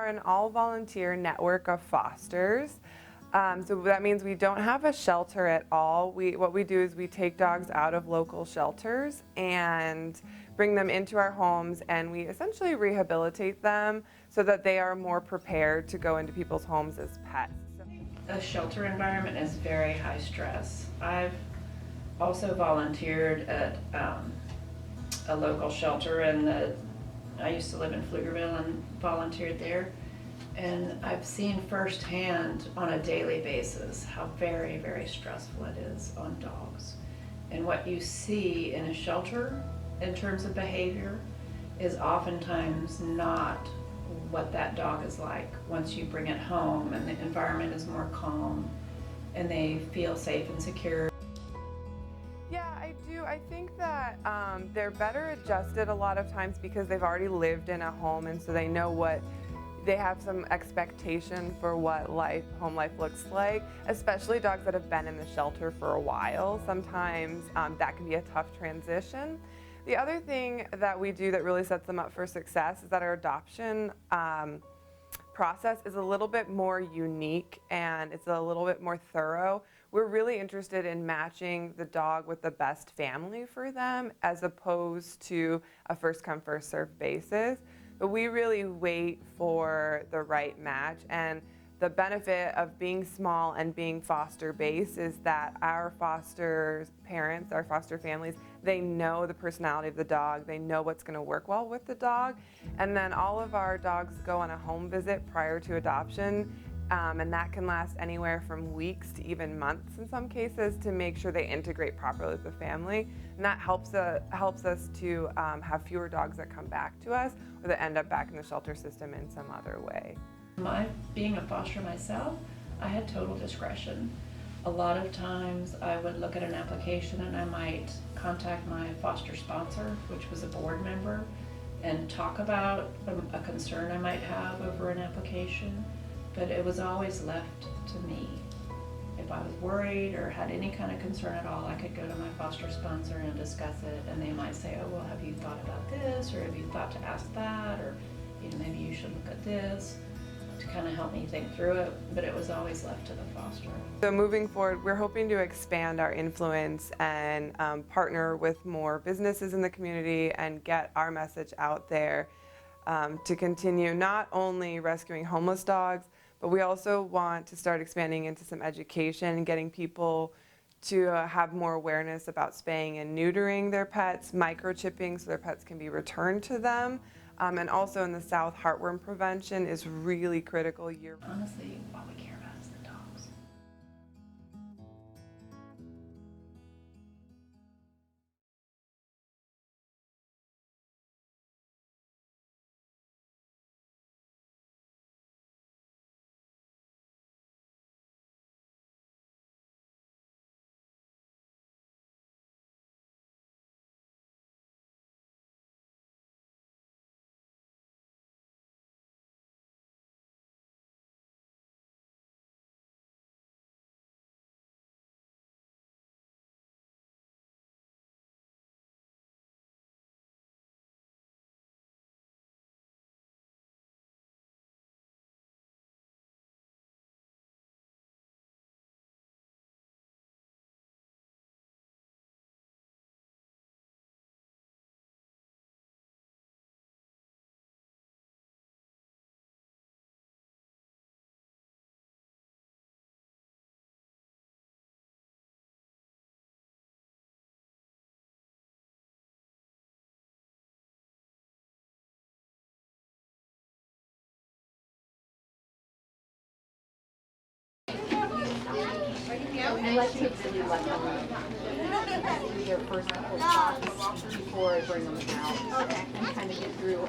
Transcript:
are an all-volunteer network of fosters. So that means we don't have a shelter at all. What we do is we take dogs out of local shelters and bring them into our homes, and we essentially rehabilitate them so that they are more prepared to go into people's homes as pets. A shelter environment is very high stress. I've also volunteered at a local shelter, and I used to live in Pflugerville and volunteered there. And I've seen firsthand on a daily basis how very, very stressful it is on dogs. And what you see in a shelter in terms of behavior is oftentimes not what that dog is like once you bring it home and the environment is more calm and they feel safe and secure. Yeah, I do. I think that they're better adjusted a lot of times because they've already lived in a home, and so they know they have some expectation for what home life looks like, especially dogs that have been in the shelter for a while. Sometimes that can be a tough transition. The other thing that we do that really sets them up for success is that our adoption process is a little bit more unique and it's a little bit more thorough. We're really interested in matching the dog with the best family for them as opposed to a first come first served basis. But we really wait for the right match, and the benefit of being small and being foster based is that our foster parents, our foster families, they know the personality of the dog, they know what's going to work well with the dog, and then all of our dogs go on a home visit prior to adoption, and that can last anywhere from weeks to even months in some cases to make sure they integrate properly with the family, and that helps us to have fewer dogs that come back to us or that end up back in the shelter system in some other way. Being a foster myself, I had total discretion. A lot of times I would look at an application and I might contact my foster sponsor, which was a board member, and talk about a concern I might have over an application, but it was always left to me. If I was worried or had any kind of concern at all, I could go to my foster sponsor and discuss it, and they might say, oh, well, have you thought about this, or have you thought to ask that, or maybe you should look at this, to kind of help me think through it, but it was always left to the foster. So moving forward, we're hoping to expand our influence and partner with more businesses in the community and get our message out there to continue not only rescuing homeless dogs, but we also want to start expanding into some education and getting people to have more awareness about spaying and neutering their pets, microchipping so their pets can be returned to them. And also in the South, heartworm prevention is really critical. Honestly, all we care about is the dogs. I like to really let them do their first couple of shots before I bring them out and kind of get through